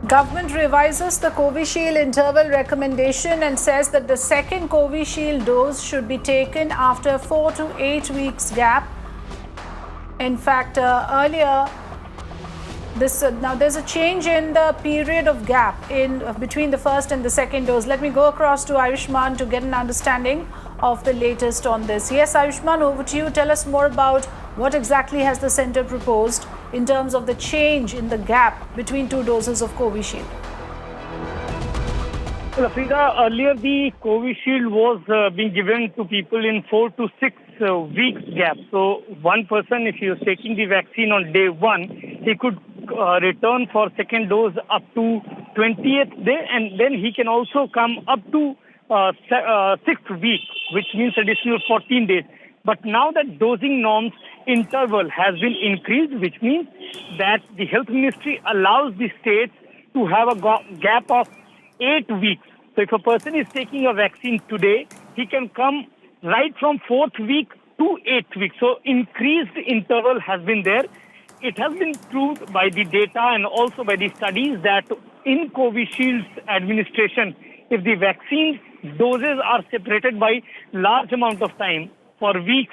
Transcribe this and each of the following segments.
Government revises the Covishield interval recommendation and says that the second Covishield dose should be taken after 4 to 8 weeks gap. In fact, earlier, now there's a change in the period of gap in between the first and the second dose. Let me go across to Ayushman to get an understanding of the latest on this. Yes, Ayushman, over to you. Tell us more about what exactly has the centre proposed in terms of the change in the gap between two doses of Covishield. Well, Afrida, earlier the Covishield was being given to people in 4 to 6 weeks gap. So one person, if he was taking the vaccine on day 1, he could return for second dose up to 20th day, and then he can also come up to 6th week, which means additional 14 days. But now that dosing norms interval has been increased, which means that the health ministry allows the states to have a gap of 8 weeks. So if a person is taking a vaccine today, he can come right from 4th week to 8th week. So increased interval has been there. It has been proved by the data and also by the studies that in Covishield's administration, if the vaccine doses are separated by large amount of time for weeks,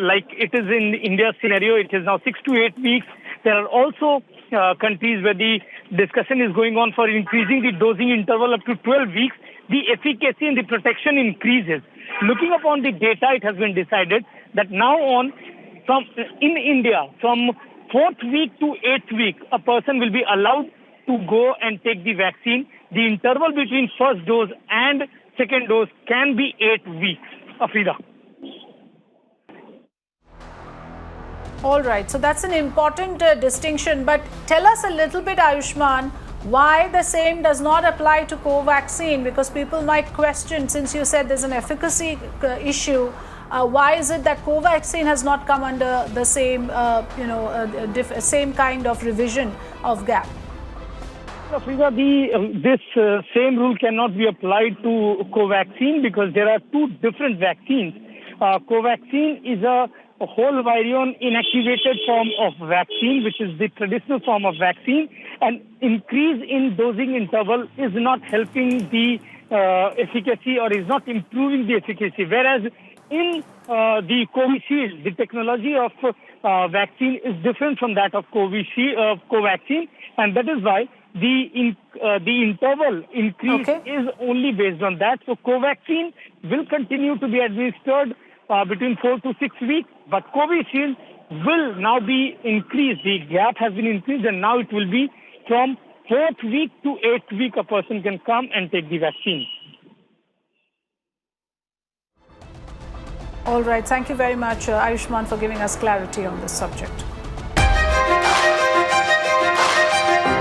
like it is in India's scenario, it is now 6 to 8 weeks. There are also countries where the discussion is going on for increasing the dosing interval up to 12 weeks. The efficacy and the protection increases. Looking upon the data, it has been decided that now on, in India, from 4th week to 8th week, a person will be allowed to go and take the vaccine. The interval between first dose and second dose can be 8 weeks. Afrida. All right, so that's an important distinction. But tell us a little bit, Ayushman, why the same does not apply to Covaxin, because people might question, since you said there's an efficacy issue, why is it that Covaxin has not come under the same, same kind of revision of gap? Afrida, this same rule cannot be applied to Covaxin because there are two different vaccines. Covaxin is a whole virion inactivated form of vaccine, which is the traditional form of vaccine, and increase in dosing interval is not helping the efficacy or is not improving the efficacy. Whereas in the Covishield, the technology of vaccine is different from that of Covaxin, and that is why the interval increase is only based on that. So Covaxin will continue to be administered between 4 to 6 weeks, but Covishield will now be increased. The gap has been increased, and now it will be from 4th week to 8th week a person can come and take the vaccine. All right. Thank you very much, Ayushman, for giving us clarity on this subject.